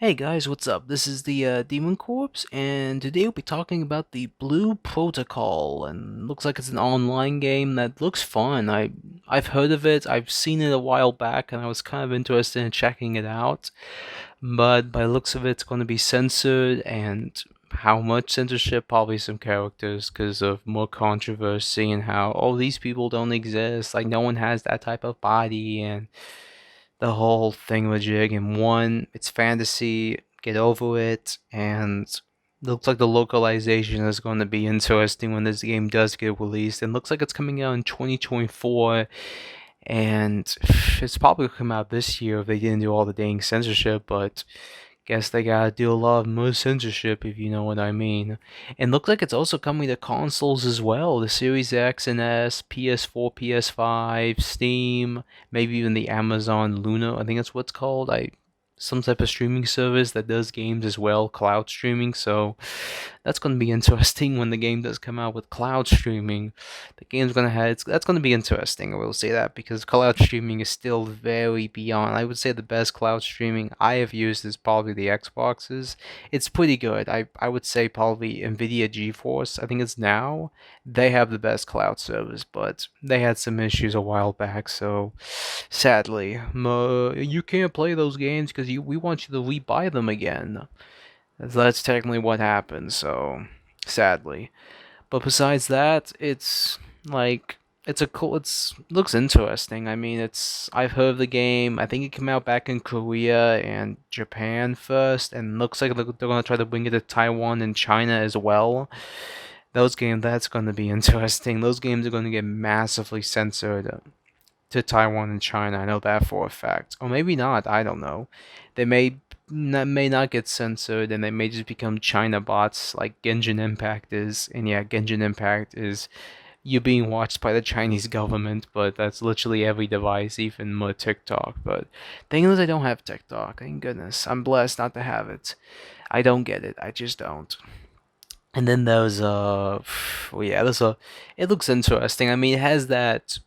Hey guys, what's up? This is the Demon Corpse, and today we'll be talking about the Blue Protocol. And looks like it's an online game that looks fun. I've heard of it. I've seen it a while back, and I was kind of interested in checking it out. But by the looks of it, it's going to be censored, and how much censorship? Probably some characters because of more controversy and how these people don't exist. Like no one has that type of body and the whole thing with Jig. And one, it's fantasy, get over it, and looks like the localization is going to be interesting when this game does get released. And looks like it's coming out in 2024, and it's probably gonna come out this year if they didn't do all the dang censorship, but guess they gotta do a lot of more censorship if you know what I mean. And looks like it's also coming to consoles as well. The Series X and S, PS4, PS5, Steam, maybe even the Amazon Luna. I think that's what it's called. I Some type of streaming service that does games as well, cloud streaming. So that's going to be interesting when the game does come out with cloud streaming. The game's going to have that's going to be interesting. I will say that because cloud streaming is still very beyond. I would say the best cloud streaming I have used is probably the Xboxes. It's pretty good. I would say probably Nvidia GeForce. I think it's now they have the best cloud service, but they had some issues a while back. So sadly, you can't play those games because we want you to rebuy them again. That's technically what happened, so sadly. But besides that, it's like it's a cool. It's looks interesting. I mean, it's I've heard of the game. I think it came out back in Korea and Japan first, and looks like they're gonna try to bring it to Taiwan and China as well. That's gonna be interesting. Those games are gonna get massively censored to Taiwan and China. I know that for a fact. Or maybe not. I don't know. They may not get censored, and they may just become China bots like Genshin Impact is. And yeah, Genshin Impact is you being watched by the Chinese government, but that's literally every device, even more TikTok. But thing is, I don't have TikTok. Thank goodness. I'm blessed not to have it. I don't get it. I just don't. And then there's well, yeah, there's a. It looks interesting. I mean, it has that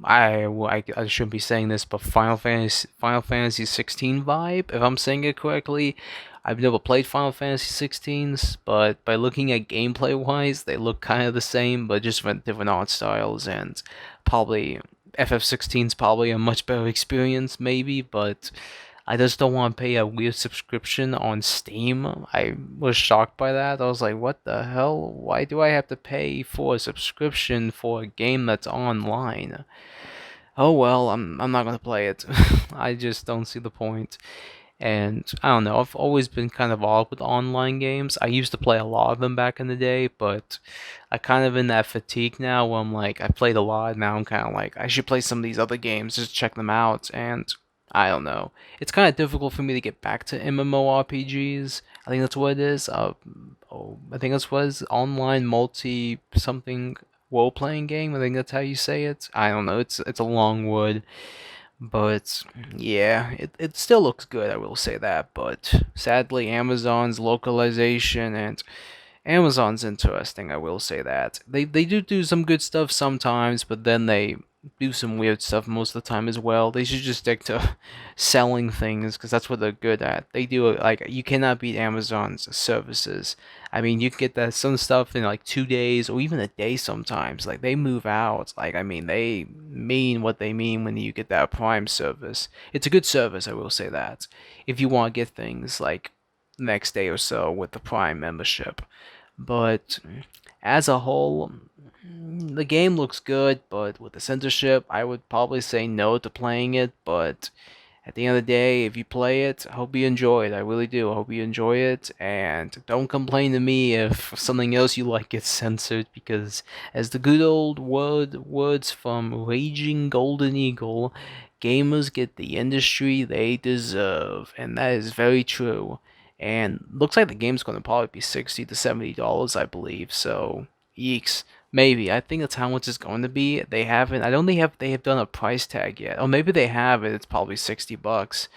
I shouldn't be saying this, but Final Fantasy 16 vibe, if I'm saying it correctly. I've never played Final Fantasy 16s, but by looking at gameplay wise, they look kind of the same, but just with different art styles. And probably FF16 is probably a much better experience, maybe, but I just don't want to pay a weird subscription on Steam. I was shocked by that. I was like, what the hell? Why do I have to pay for a subscription for a game that's online? Oh well, I'm not gonna play it. I just don't see the point. And I don't know, I've always been kind of odd with online games. I used to play a lot of them back in the day, but I kind of in that fatigue now where I'm like, I played a lot, now I'm kind of like, I should play some of these other games, just check them out, and I don't know. It's kind of difficult for me to get back to MMORPGs. I think that's what it is. I think that's what it is. Online multi something role playing game. I think that's how you say it. I don't know. It's a long word, but yeah, it still looks good. I will say that. But sadly, Amazon's localization and Amazon's interesting. I will say that they do some good stuff sometimes, but then they do some weird stuff most of the time as well. They should just stick to selling things because that's what they're good at. They do like you cannot beat Amazon's services. I mean, you can get that some stuff in like 2 days or even a day sometimes. Like they move out. Like I mean, they mean what they mean when you get that Prime service. It's a good service, I will say that. If you want to get things like next day or so with the Prime membership. But as a whole, the game looks good, but with the censorship, I would probably say no to playing it. But at the end of the day, if you play it, I hope you enjoy it. I really do. I hope you enjoy it. And don't complain to me if something else you like gets censored, because as the good old words from Raging Golden Eagle, gamers get the industry they deserve. And that is very true. And looks like the game's going to probably be $60 to $70, I believe. So, yeeks. Maybe. I think that's how much it's going to be. They haven't. I don't think they have done a price tag yet. Or maybe they have it. It's probably $60.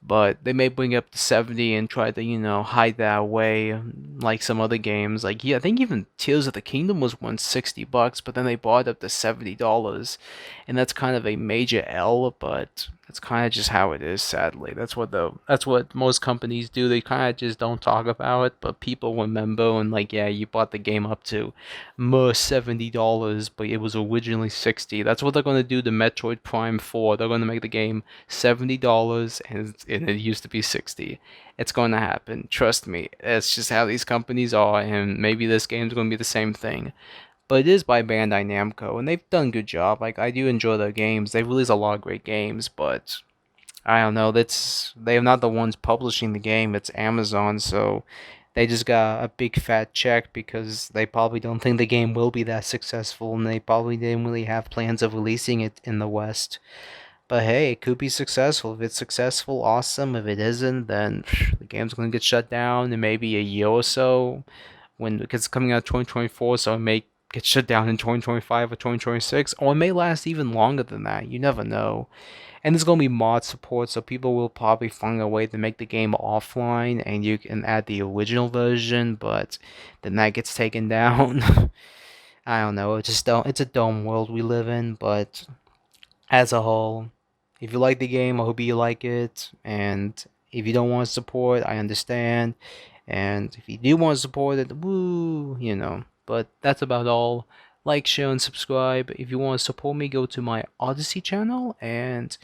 But they may bring it up to 70 and try to, hide that away like some other games. Like, yeah, I think even Tears of the Kingdom was once $60, but then they bought it up to $70. And that's kind of a major L, but That's kind of just how it is, sadly. That's what most companies do. They kind of just don't talk about it, but people remember and like, yeah, you bought the game up to more $70, but it was originally 60. That's what they're gonna do to Metroid Prime 4. They're gonna make the game $70 and it used to be 60. It's gonna happen. Trust me. It's just how these companies are, and maybe this game's gonna be the same thing. But it is by Bandai Namco, and they've done a good job. Like I do enjoy their games. They release a lot of great games, but I don't know. That's they're not the ones publishing the game. It's Amazon, so they just got a big fat check because they probably don't think the game will be that successful, and they probably didn't really have plans of releasing it in the West. But hey, it could be successful. If it's successful, awesome. If it isn't, then the game's gonna get shut down in maybe a year or so when because it's coming out 2024, so it may get shut down in 2025 or 2026, or it may last even longer than that. You never know. And there's gonna be mod support, so people will probably find a way to make the game offline, and you can add the original version, but then that gets taken down. I don't know. It's just don't. It's a dumb world we live in, but as a whole, if you like the game, I hope you like it. And if you don't want to support, I understand. And if you do want to support it, woo, you know. But that's about all. Like, share, and subscribe. If you want to support me, go to my Odyssey channel. And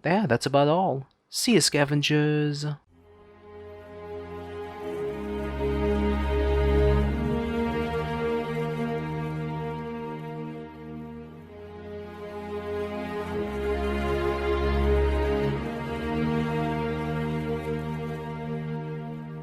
yeah, that's about all. See you, scavengers.